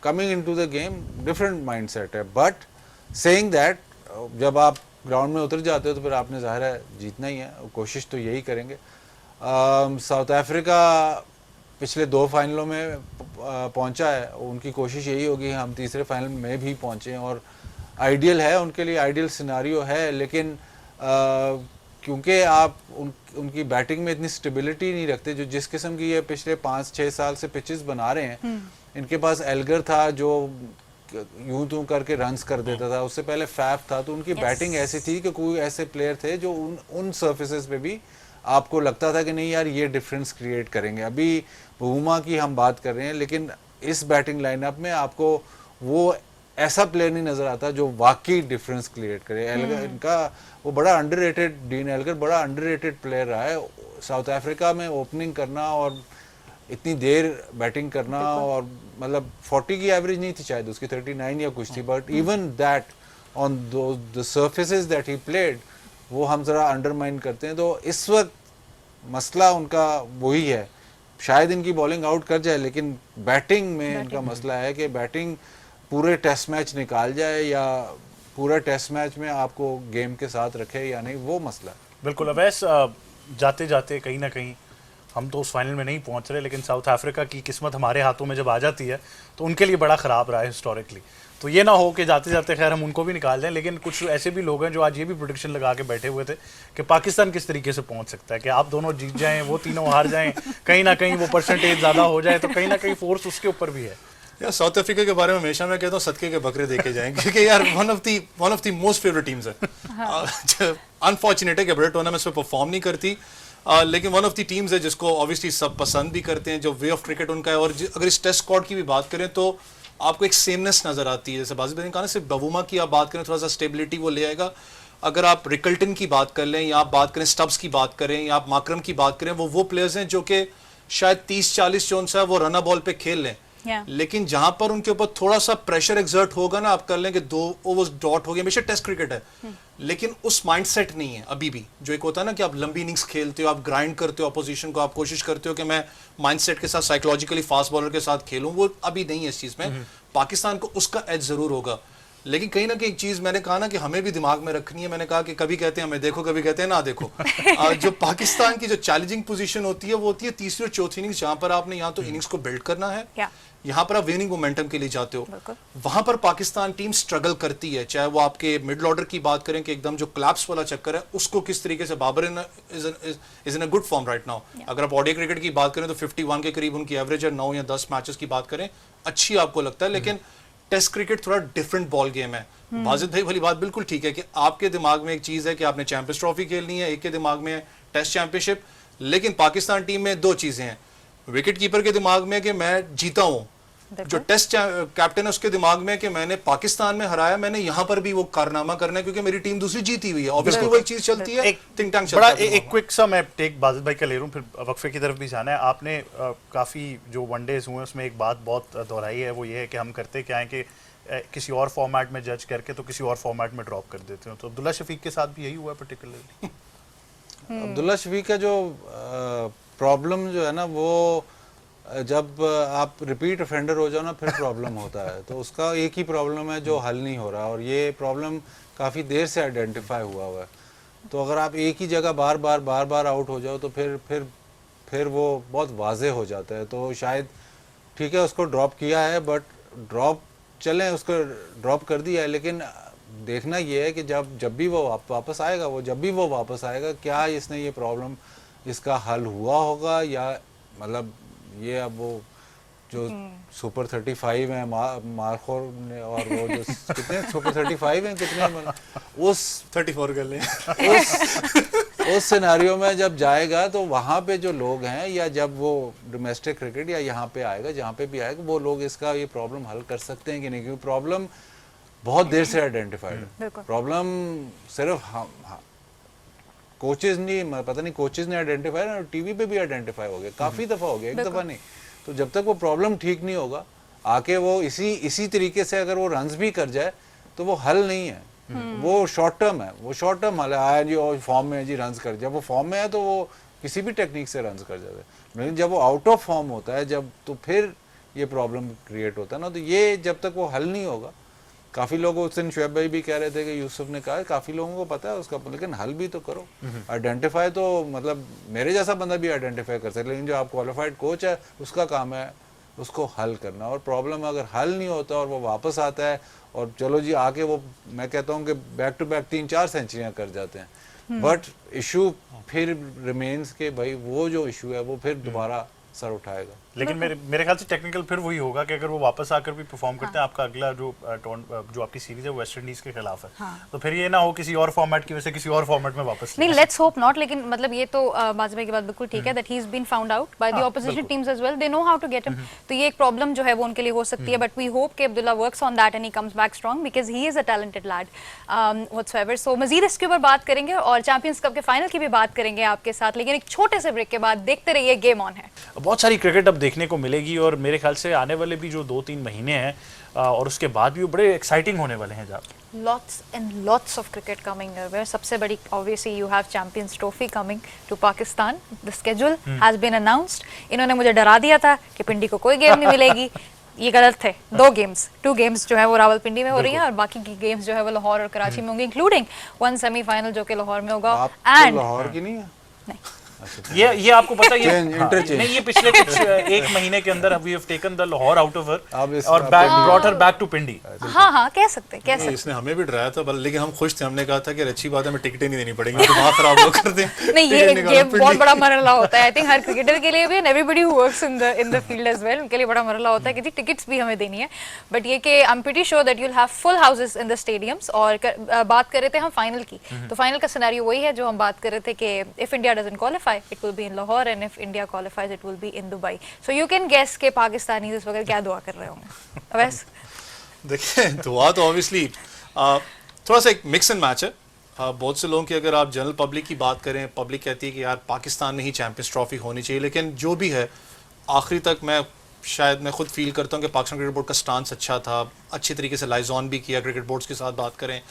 coming into the game different mindset है, बट सेइंग दैट जब आप ग्राउंड में उतर जाते हो तो फिर आपने ज़ाहिर है जीतना ही है, कोशिश तो यही करेंगे। साउथ अफ्रीका पिछले 2 फाइनलों में पहुंचा है, उनकी कोशिश यही होगी हम तीसरे फाइनल में भी पहुंचे, और आइडियल है उनके लिए, आइडियल सिनारियो है, लेकिन क्योंकि आप उनकी बैटिंग में इतनी स्टेबिलिटी नहीं रखते जो जिस किस्म की ये पिछले 5-6 साल से पिचेस बना रहे हैं। इनके पास एल्गर था जो यूं तू करके रन्स कर देता था, उससे पहले फैफ था, तो उनकी बैटिंग ऐसी थी कि कोई ऐसे प्लेयर थे जो उन सर्फेसेस पे भी आपको लगता था कि नहीं यार ये डिफरेंस क्रिएट करेंगे। अभी बुमा की हम बात कर रहे हैं, लेकिन इस बैटिंग लाइनअप में आपको वो ऐसा प्लेयर नहीं नजर आता जो वाकई डिफरेंस क्रिएट करे। एल्गर इनका वो बड़ा अंडररेटेड, डीन एल्गर बड़ा अंडररेटेड प्लेयर रहा है। साउथ अफ्रीका में ओपनिंग करना और इतनी देर बैटिंग करना, और मतलब 40 की एवरेज नहीं थी शायद उसकी, 39 या कुछ थी, but even that on the surfaces that he played वो हम ज़रा अंडरमाइन करते हैं। तो इस वक्त मसला उनका वही है, शायद इनकी बॉलिंग आउट कर जाए, लेकिन बैटिंग में इनका मसला है कि बैटिंग पूरे टेस्ट मैच निकाल जाए या पूरा टेस्ट मैच में आपको गेम के साथ रखे या नहीं, वो मसला है। बिल्कुल अवैस, जाते जाते कहीं ना कहीं हम तो उस फाइनल में नहीं पहुंच रहे, लेकिन साउथ अफ्रीका की किस्मत हमारे हाथों में जब आ जाती है तो उनके लिए बड़ा ख़राब रहा है हिस्टोरिकली। तो ये ना हो कि जाते जाते खैर हम उनको भी निकाल दें, लेकिन कुछ ऐसे भी लोग हैं जो आज ये भी प्रोडिक्शन लगा के बैठे हुए थे कि पाकिस्तान किस तरीके से पहुंच सकता है, कि आप दोनों जीत जाएं, वो तीनों हार जाएं, कहीं ना कहीं वो परसेंटेज ज़्यादा हो जाए, तो कहीं ना कहीं फोर्स उसके ऊपर भी है। यार साउथ अफ्रीका के बारे में हमेशा मैं कहता हूँ सदके के बकरे देखे जाएंगे, क्योंकि यार one of the most favourite teams है। अनफॉर्चुनेट है कि बड़े टूर्नामेंट्स में परफॉर्म नहीं करती, लेकिन वन ऑफ द टीम्स है जिसको ऑब्वियसली सब पसंद भी करते हैं, जो वे ऑफ क्रिकेट उनका है। और अगर इस टेस्ट स्क्वाड की भी बात करें तो आपको एक सेमनेस नजर आती है, जैसे बाजी ने कहा ना, सिर्फ बवुमा की आप बात करें थोड़ा सा स्टेबिलिटी वो ले आएगा। अगर आप रिकल्टन की बात कर लें या आप बात करें स्टब्स की बात करें या आप माकरम की बात करें, वो प्लेयर्स हैं जो कि शायद 30-40 जोन सा वो रन बॉल पे खेल लें, लेकिन जहां पर उनके ऊपर थोड़ा सा प्रेशर एक्सर्ट होगा ना, आप कर लें कि 2 ओवर्स डॉट हो गए, हमेशा टेस्ट क्रिकेट है, लेकिन उस माइंडसेट नहीं है अभी भी। जो एक होता है ना कि आप लंबी इनिंग्स खेलते हो, आप ग्राइंड करते हो अपोजिशन को, आप कोशिश करते हो कि मैं माइंडसेट के साथ साइकोलॉजिकली फास्ट बॉलर के साथ खेलूं, वो अभी नहीं है इस चीज में। पाकिस्तान को उसका एज जरूर होगा, लेकिन कहीं ना कहीं एक चीज़ मैंने कहा ना कि हमें भी दिमाग में रखनी है, मैंने कहा कि कभी कहते हैं हमें देखो, कभी कहते हैं ना देखो। जो पाकिस्तान की जो चैलेंजिंग पोजीशन होती है वो होती है तीसरी और चौथी इनिंग्स, जहाँ पर आपने यहाँ तो इनिंग्स को बिल्ड करना है, यहाँ पर आप विनिंग मोमेंटम के लिए जाते हो, वहां पर पाकिस्तान टीम स्ट्रगल करती है। चाहे वो आपके मिडल ऑर्डर की बात करें कि एकदम जो क्लैप्स वाला चक्कर है उसको किस तरीके से, Babar is in a good form right now. अगर आप ओडीआई क्रिकेट की बात करें तो 51 के करीब उनकी एवरेज है, 9 या 10 मैचेस की बात करें अच्छी आपको लगता है, लेकिन टेस्ट क्रिकेट थोड़ा डिफरेंट बॉल गेम है। बाजिद भाई वाली बात बिल्कुल ठीक है कि आपके दिमाग में एक चीज है कि आपने चैंपियंस ट्रॉफी खेलनी है, एक के दिमाग में है टेस्ट चैंपियनशिप, लेकिन पाकिस्तान टीम में दो चीजें हैं। विकेट कीपर के दिमाग में कि मैं जीता हूं, जो टेस्ट कैप्टन है उसके दिमाग में कि मैंने पाकिस्तान में हराया, मैंने यहां पर भी वो कारनामा करना है क्योंकि मेरी टीम दूसरी जीती हुई है। ऑब्वियसली वो एक चीज चलती है, थिंक टैंक चलता है। एक क्विक सा मैं टेक बाजिद भाई का ले रहा हूं, फिर वक्फे की तरफ भी जाना है। आपने काफी जो वनडेज हुए उसमें एक बात बहुत दोहराई है, वो ये है कि हम करते क्या है कि किसी और फॉर्मेट में जज करके तो किसी और फॉर्मेट में ड्रॉप कर देते हो। तो अब्दुल्ला शफीक के साथ भी यही हुआ पर्टिकुलरली। अब्दुल्ला शफीक का जो प्रॉब्लम जो है ना, वो जब आप रिपीट ऑफेंडर हो जाओ ना फिर प्रॉब्लम होता है। तो उसका एक ही प्रॉब्लम है जो हल नहीं हो रहा, और ये प्रॉब्लम काफ़ी देर से आइडेंटिफाई हुआ है। तो अगर आप एक ही जगह बार बार आउट हो जाओ तो फिर वो बहुत वाजे हो जाता है। तो शायद ठीक है उसको ड्रॉप किया है, बट ड्रॉप चलें उसको ड्रॉप कर दिया है, लेकिन देखना ये है कि जब भी वो वापस आएगा, क्या इसने ये प्रॉब्लम इसका हल हुआ होगा, या मतलब ये अब वो जो सुपर 35 है मार्कोर ने, और वो जो कितने सुपर 35 हैं कितने, उस 34 कर लें उस सिनेरियो में जब जाएगा तो वहाँ पे जो लोग हैं, या जब वो डोमेस्टिक क्रिकेट या यहाँ पे आएगा, जहाँ पे भी आएगा, वो लोग इसका ये प्रॉब्लम हल कर सकते हैं कि नहीं, क्योंकि प्रॉब्लम बहुत देर से आइडेंटिफाइड है। प्रॉब्लम सिर्फ कोचेज नहीं, पता नहीं कोचेज ने आइडेंटिफाई ना, टीवी पे भी आइडेंटिफाई हो गया काफ़ी दफ़ा हो गया, एक दफ़ा नहीं। तो जब तक वो प्रॉब्लम ठीक नहीं होगा, आके वो इसी तरीके से अगर वो रन्स भी कर जाए तो वो हल नहीं है, वो शॉर्ट टर्म है, वो शॉर्ट टर्म हल है। आया जी और फॉर्म में जी रन्स कर, जब वो फॉर्म में है तो वो किसी भी टेक्निक से रन्स कर जाता है, लेकिन जब वो आउट ऑफ फॉर्म होता है जब, तो फिर ये प्रॉब्लम क्रिएट होता है ना। तो ये जब तक वो हल नहीं होगा, काफ़ी लोग उस दिन शुएब भाई भी कह रहे थे कि यूसुफ ने कहा काफ़ी लोगों को पता है उसका, लेकिन हल भी तो करो। आइडेंटिफाई तो मतलब मेरे जैसा बंदा भी आइडेंटिफाई कर सकता है, लेकिन जो आप क्वालिफाइड कोच है उसका काम है उसको हल करना। और प्रॉब्लम अगर हल नहीं होता और वो वापस आता है और चलो जी आके वो, मैं कहता हूँ कि बैक टू बैक 3-4 सेंचुरियाँ कर जाते हैं, बट इशू फिर रिमेन्स के भाई वो जो इशू है वो फिर दोबारा सर उठाएगा। लेकिन मेरे ख्याल से टेक्निकल फिर वही होगा कि अगर वो वापस आकर भी परफॉर्म करते हैं, आपका अगला जो आपकी सीरीज है वेस्ट इंडीज के खिलाफ है, तो फिर ये ना हो किसी और फॉर्मेट की वजह से किसी और फॉर्मेट में वापस नहीं, लेट्स होप नॉट। लेकिन मतलब ये तो बाजी भाई की बात बिल्कुल ठीक है, that he is been found out by the opposition teams as well, they know how to get him. तो ये एक प्रॉब्लम जो है वो उनके लिए हो सकती है, बट वी होप कि Abdullah works on that and he comes back strong because he is a talented lad whatsoever. So Majid इसके ऊपर बात करेंगे और चैंपियंस कप के फाइनल की भी बात करेंगे आपके साथ, लेकिन एक छोटे से ब्रेक के बाद देखते रहिए गेम ऑन है। बहुत सारी क्रिकेट अब देखने को मिलेगी और मेरे ख्याल से आने वाले भी जो 2-3 महीने हैं और उसके बाद भी वो बड़े एक्साइटिंग होने वाले हैं। Lots and lots of cricket coming your way. सबसे बड़ी obviously you have Champions Trophy coming to Pakistan. The schedule has been announced. इन्होंने मुझे डरा दिया था कि पिंडी को कोई गेम नहीं मिलेगी, ये गलत थे। 2 गेम्स जो है वो रावलपिंडी में हो रही हैं और बाकी की गेम्स जो है वो लाहौर और कराची में होंगी, इंक्लूडिंग 1 सेमीफाइनल जो कि लाहौर में होगा। एंड लाहौर की नहीं है, नहीं ये आपको पता है नहीं, ये पिछले कुछ एक महीने के अंदर we have taken the Lahore out of her और brought her back to Pindi. हाँ कह सकते हैं। इसने हमें भी डराया था, लेकिन हम खुश थे, हमने कहा था कि अच्छी बात है हमें टिकटें नहीं देनी पड़ेंगी, दिमाग खराब लोग कर दें। नहीं, ये गेम बहुत बड़ा मरला होता है आई थिंक हर क्रिकेटर के लिए भी, and everybody who works in the field as well, उनके लिए बड़ा मरला होता है कि जी टिकट्स भी हमें देनी है। बट ये कि I am pretty sure that you will have full houses in the stadiums. और बात कर रहे थे हम फाइनल की, तो फाइनल का सिनेरियो वही है जो हम बात कर रहे थे कि if India doesn't qualify it will be in Lahore and if India qualifies it will be in Dubai. So you can guess के पाकिस्तानी इस वक्त क्या दुआ कर रहे होंगे। अवैस देखिए दुआ तो ऑब्वियसली थोड़ा सा एक मिक्स एंड मैच है। बहुत से लोगों की अगर आप जनरल पब्लिक की बात करें, पब्लिक कहती है कि यार पाकिस्तान में ही चैंपियंस ट्रॉफी होनी चाहिए, लेकिन जो भी है आखिरी तक मैं खुद फील करता हूँ कि पाकिस्तान क्रिकेट बोर्ड का स्टांस अच्छा था, अच्छी तरीके से लाइजॉन भी किया। क्रिकेट बोर्ड्स के साथ बात करें,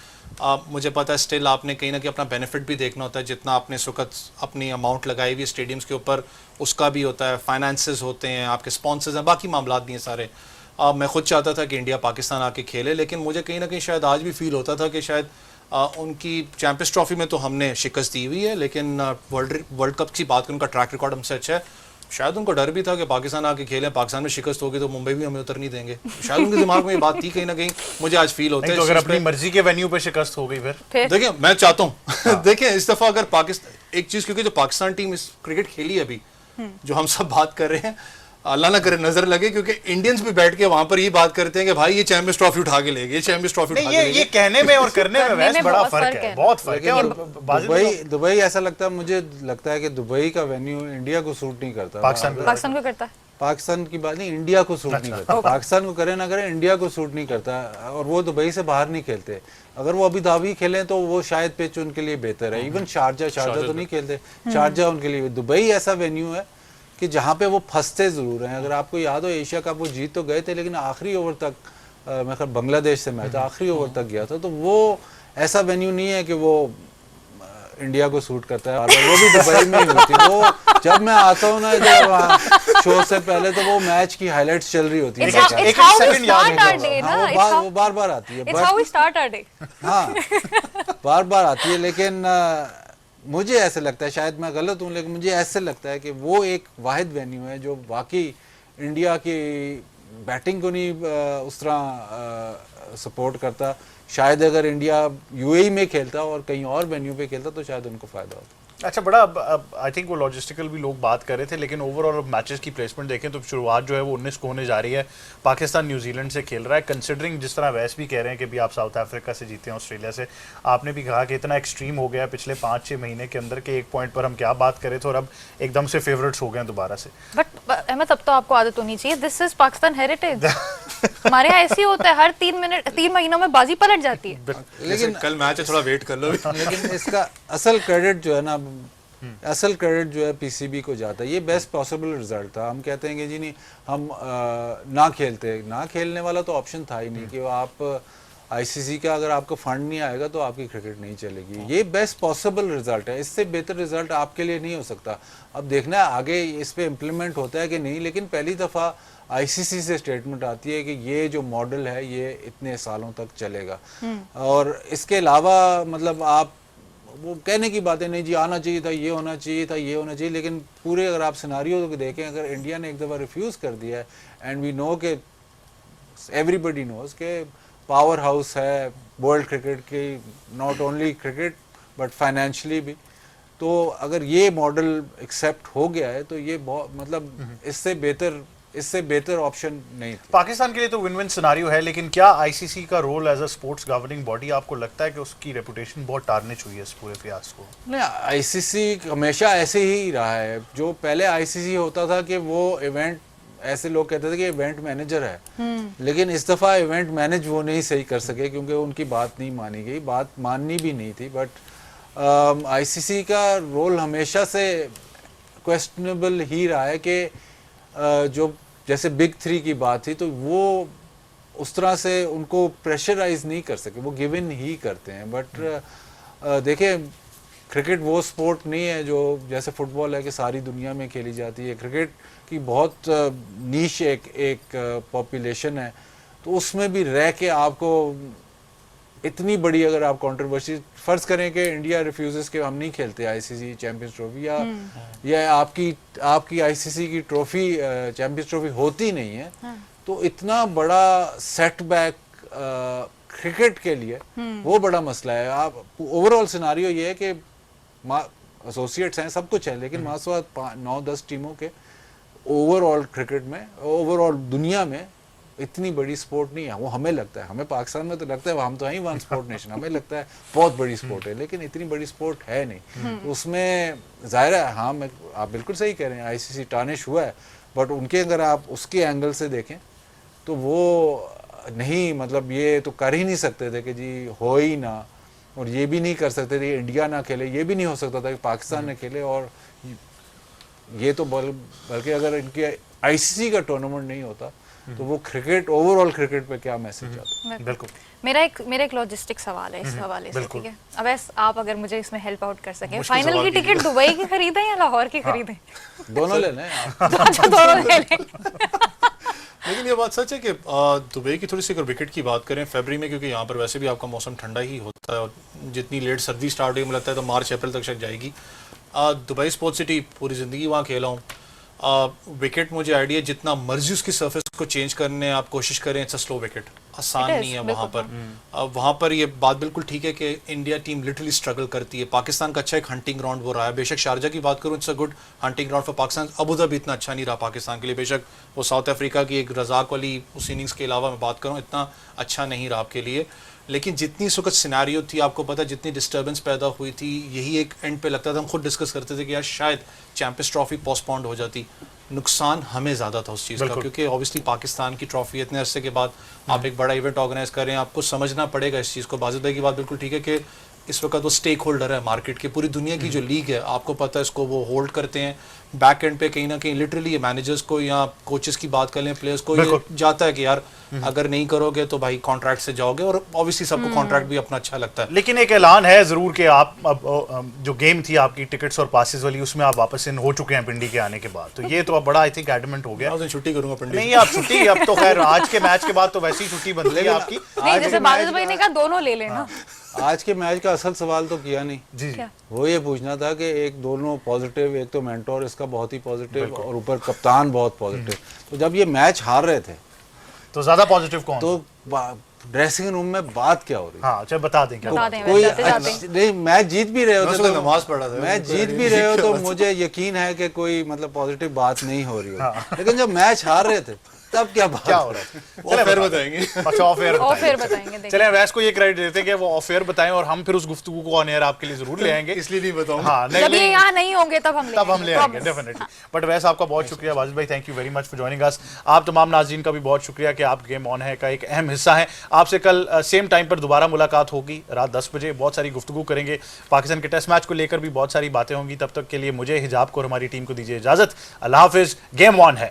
मुझे पता है स्टिल आपने कहीं ना कहीं अपना बेनिफिट भी देखना होता है, जितना आपने इस वक्त अपनी अमाउंट लगाई हुई स्टेडियम्स के ऊपर उसका भी होता है, फाइनेंसेस होते हैं, आपके स्पॉन्सर्स हैं, बाकी मामला भी हैं सारे। मैं खुद चाहता था कि इंडिया पाकिस्तान आके खेले, लेकिन मुझे कहीं ना कहीं शायद आज भी फील होता था कि शायद उनकी चैंपियंस ट्रॉफी में तो हमने शिकस्त दी हुई है, लेकिन वर्ल्ड कप की बात करें, उनका ट्रैक रिकॉर्ड हमसे अच्छा है। शायद उनको डर भी था कि पाकिस्तान आके खेलें, पाकिस्तान में शिकस्त होगी तो मुंबई भी हमें उतर नहीं देंगे। शायद उनके दिमाग में ये बात थी कहीं ना कहीं, मुझे आज फील होता है। तो अगर अपनी मर्जी के वेन्यू पे शिकस्त हो गई फिर देखिए मैं चाहता हूँ देखिए इस दफा अगर पाकिस्तान एक चीज, क्योंकि जो पाकिस्तान टीम इस क्रिकेट खेली है अभी, जो हम सब बात कर रहे हैं, अल्लाह ना करे नजर लगे, क्योंकि इंडियंस भी बैठ के वहां पर ये बात करते हैं कि भाई ये चैंपियंस ट्रॉफी उठा के ले गए, चैंपियंस ट्रॉफी उठा के ले गए। ये कहने में और करने में वैसे बड़ा फर्क है, बहुत फर्क है। और दुबई ऐसा लगता है, मुझे लगता है कि दुबई का वेन्यू इंडिया को सूट नहीं करता। पाकिस्तान को करता है, पाकिस्तान की बात नहीं, इंडिया को सूट नहीं करता। पाकिस्तान को करे ना करे, इंडिया को सूट नहीं करता। और वो दुबई से बाहर नहीं खेलते। अगर वो अभी धाबी खेलें तो वो शायद पिच उनके लिए बेहतर है। इवन शारजा तो नहीं खेलते, शारजा उनके लिए। दुबई ऐसा वेन्यू है कि जहाँ पे वो फंसते जरूर हैं। अगर आपको याद हो एशिया कप वो जीत तो गए थे, लेकिन आखिरी ओवर तक, मैं ख्याल बांग्लादेश से मैच था, आखिरी ओवर तक गया था। तो वो ऐसा वेन्यू नहीं है कि वो इंडिया को सूट करता है। और वो भी दुबई में ही होती है। वो जब मैं आता हूँ ना जब शो से पहले, तो वो मैच की हाइलाइट्स चल रही होती है। वो बार बार आती है, हाँ बार बार आती है। लेकिन मुझे ऐसे लगता है, शायद मैं गलत हूँ, लेकिन मुझे ऐसे लगता है कि वो एक वाहिद वेन्यू है जो वाकई इंडिया की बैटिंग को नहीं उस तरह सपोर्ट करता। शायद अगर इंडिया यूएई में खेलता और कहीं और वेन्यू पे खेलता तो शायद उनको फायदा होता। अच्छा, बड़ा आई थिंक वो लॉजिस्टिकल भी लोग बात कर रहे थे, लेकिन ओवरऑल मैचेस की प्लेसमेंट देखें तो शुरुआत जो है वो 19 को होने जा रही है। पाकिस्तान न्यूजीलैंड से खेल रहा है। कंसिडरिंग जिस तरह वैसे भी कह रहे हैं कि भी आप साउथ अफ्रीका से जीते हैं, ऑस्ट्रेलिया से, आपने भी कहा कि इतना एक्सट्रीम हो गया पिछले 5-6 महीने के अंदर के एक पॉइंट पर हम क्या बात करें थे और अब एकदम से फेवरेट्स हो गए हैं दोबारा से। बट अहमद, अब तो आपको आदत होनी चाहिए, दिस इज पाकिस्तान हेरिटेज। हमारे यहाँ ऐसे ही होता है, हर 3 महीनों में बाजी पलट जाती है। लेकिन कल मैच है, थोड़ा वेट कर लो। लेकिन इसका असल क्रेडिट जो है ना, असल क्रेडिट जो है पीसीबी को जाता है। ये बेस्ट पॉसिबल रिजल्ट था। हम कहते हैं कि जी नहीं, हम ना खेलने वाला तो ऑप्शन था ही नहीं कि आप आईसीसी का अगर आपको फंड नहीं आएगा तो आपकी क्रिकेट नहीं चलेगी। ये बेस्ट पॉसिबल रिजल्ट है। इससे बेहतर रिजल्ट आपके लिए नहीं हो सकता। अब देखना है आगे इस पे इम्प्लीमेंट होता है कि नहीं, लेकिन पहली दफ़ा आईसीसी से स्टेटमेंट आती है कि ये जो मॉडल है ये इतने सालों तक चलेगा। और इसके अलावा मतलब आप वो कहने की बातें नहीं जी आना चाहिए था, ये होना चाहिए था, ये होना चाहिए, लेकिन पूरे अगर आप सिनारियो को देखें, अगर इंडिया ने एक दफ़ा रिफ्यूज़ कर दिया है, एंड वी नो के एवरीबडी नोज के पावर हाउस है वर्ल्ड क्रिकेट की, not only cricket but financially भी, तो अगर ये मॉडल एक्सेप्ट हो गया है तो ये बहुत मतलब इससे बेहतर ऑप्शन नहीं थी। पाकिस्तान के लिए तो विन विन सिनारियो है, लेकिन क्या आईसीसी का role as a sports governing body आपको लगता है कि उसकी रेपुटेशन बहुत टारनिश हुई है इस पूरे प्रयास को? नहीं, आईसीसी हमेशा ऐसे ही रहा है। जो पहले आईसीसी होता था कि वो इवेंट, ऐसे लोग कहते थे कि इवेंट मैनेजर है, लेकिन इस दफ़ा इवेंट मैनेज वो नहीं सही कर सके क्योंकि उनकी बात नहीं मानी गई, बात माननी भी नहीं थी। बट आईसीसी का रोल हमेशा से क्वेश्चनेबल ही रहा है कि जो जैसे बिग 3 की बात थी तो वो उस तरह से उनको प्रेशराइज नहीं कर सके, वो गिव इन ही करते हैं। बट देखिए, क्रिकेट वो स्पोर्ट नहीं है जो जैसे फुटबॉल है कि सारी दुनिया में खेली जाती है। क्रिकेट की बहुत नीश एक पॉपुलेशन है, तो उसमें भी रह के आपको इतनी बड़ी अगर आप कंट्रोवर्सी फर्ज करें कि इंडिया रिफ्यूजेस के हम नहीं खेलते आईसीसी चैंपियंस ट्रॉफी, या आपकी आईसीसी की ट्रॉफी चैंपियंस ट्रॉफी होती नहीं है, तो इतना बड़ा सेटबैक क्रिकेट के लिए वो बड़ा मसला है। आप ओवरऑल सिनारियो ये है कि एसोसिएट्स हैं, सब कुछ है, लेकिन मासवाद 9-10 टीमों के ओवरऑल क्रिकेट में, ओवरऑल दुनिया में इतनी बड़ी स्पोर्ट नहीं है। वो हमें लगता है, हमें पाकिस्तान में तो लगता है हम तो हैं ही वन स्पोर्ट नेशन, हमें लगता है बहुत बड़ी स्पोर्ट है, लेकिन इतनी बड़ी स्पोर्ट है नहीं। तो उसमें जाहिर है, हाँ आप बिल्कुल सही कह रहे हैं, आईसीसी टार्निश हुआ है, बट उनके अगर आप उसके एंगल से देखें तो वो नहीं, मतलब ये तो कर ही नहीं सकते थे कि जी हो ही ना, और ये भी नहीं कर सकते थे इंडिया ना खेले, ये भी नहीं हो सकता था कि पाकिस्तान ने खेले। और ये तो बल्कि अगर इनके आईसीसी का टूर्नामेंट नहीं होता तो वो क्रिकेट, ओवरऑल क्रिकेट पे क्या मैसेज आता? बिल्कुल। मेरा एक लॉजिस्टिक सवाल है इस हवाले से, ठीक है? अब आप अगर मुझे इसमें हेल्प आउट कर सकें, फाइनल की टिकट दुबई की खरीदें या लाहौर की खरीदें? दोनों ले लें। दोनों ले लें। लेकिन ये बात सच है कि दुबई की थोड़ी सी अगर विकेट की बात करें फरवरी में, क्योंकि यहाँ पर वैसे भी आपका मौसम ठंडा ही होता है और जितनी लेट सर्दी स्टार्ट हुई मुझे लगता है तो मार्च अप्रैल तक शायद जाएगी। दुबई स्पोर्ट्स सिटी पूरी ज़िंदगी वहाँ खेला हूँ। विकेट मुझे आइडिया जितना मर्जी उसकी सरफेस को चेंज करने आप कोशिश करें, इट्स अ स्लो विकेट, आसान It is, नहीं है वहाँ पर। बिल्कुल। वहाँ पर ये बात बिल्कुल ठीक है कि इंडिया टीम लिटरली स्ट्रगल करती है। पाकिस्तान का अच्छा एक हंटिंग ग्राउंड वो रहा है, बेशक शारजा की बात करूँ it's a good hunting ground for Pakistan. Abu Dhabi इतना अच्छा नहीं रहा पाकिस्तान के लिए, बेशक वो साउथ अफ्रीका की एक रजाक वाली उस इनिंग्स के अलावा मैं बात करूँ इतना अच्छा नहीं रहा आपके लिए। लेकिन जितनी इस वक्त सिनेरियो थी आपको पता, जितनी डिस्टर्बेंस पैदा हुई थी, यही एक एंड पे लगता था, हम खुद डिस्कस करते थे कि यार शायद चैंपियंस ट्रॉफी पोस्टपोन्ड हो जाती। नुकसान हमें ज़्यादा था उस चीज़ का, क्योंकि ऑब्वियसली पाकिस्तान की ट्रॉफी इतने अरसे के बाद आप एक बड़ा इवेंट ऑर्गेनाइज कर रहे हैं, आपको समझना पड़ेगा इस चीज़ को। बाजिद भाई की बात बिल्कुल ठीक है कि इस वक्त वो स्टेक होल्डर है मार्केट के, पूरी दुनिया की जो लीग है आपको पता है इसको वो होल्ड करते हैं। बैक एंड पे कहीं ना कहीं लिटरली मैनेजर्स को या कोचेस की बात कर लें, प्लेयर्स को ये जाता है कि यार अगर नहीं करोगे तो भाई कॉन्ट्रैक्ट से जाओगे, और ऑब्वियसली सबको कॉन्ट्रैक्ट भी अपना अच्छा लगता है। लेकिन एक ऐलान है जरूर कि आप अब जो गेम थी आपकी टिकट्स और पासेस वाली, उसमें आप वापस इन हो चुके हैं पिंडी के आने के बाद, तो ये तो अब बड़ा आई थिंक एडमेंट हो गया। मैं उस दिन छुट्टी करूंगा पंडित। नहीं आप छुट्टी, अब तो खैर आज के मैच के बाद तो वैसी छुट्टी बनती है आपकी। नहीं, जैसे बादल भाई ने कहा दोनों ले लेना। आज के मैच का असल सवाल तो किया नहीं जी क्या? वो ये पूछना था कि एक दोनों पॉजिटिव, एक तो मेंटोर इसका बहुत ही पॉजिटिव और ऊपर कप्तान बहुत पॉजिटिव। तो जब ये मैच हार रहे थे तो ज्यादा पॉजिटिव कौन? तो ड्रेसिंग रूम में बात क्या हो रही? हाँ चलो बता दें क्या। बता दें, कोई जाते जाते। नहीं, मैच जीत भी रहे होते तो नमाज पढ़ा था, मैच जीत भी रहे हो तो मुझे यकीन है कि कोई मतलब पॉजिटिव बात नहीं हो रही हो। लेकिन जब मैच हार रहे थे तब क्या बात क्या हो रहा है? वो फिर बताएंगे। अच्छा ऑफ एयर और फिर बताएंगे, देखिए। चलें वैस को ये क्रेडिट देते हैं कि वो ऑफ एयर बताएं और हम फिर उस गुफ्तगू को ऑन एयर आपके लिए जरूर ले आएंगे। इसलिए नहीं बताऊंगा। हाँ जब ये यहाँ नहीं होंगे तब हम ले आएंगे promise। डेफिनेटली। बट वैसे आपका बहुत शुक्रिया वाजिद भाई, thank you very much for joining us. आप तमाम नाज़रीन का भी बहुत शुक्रिया कि आप गेम ऑन है का एक अहम हिस्सा हैं। आपसे कल सेम टाइम पर दोबारा मुलाकात होगी रात 10 बजे, बहुत सारी गुफ्तगू करेंगे, पाकिस्तान के टेस्ट मैच को लेकर भी बहुत सारी बातें होंगी। तब तक के लिए मुझे, हिजाब को और हमारी टीम को दीजिए इजाजत। अल्लाह हाफिज। गेम ऑन है।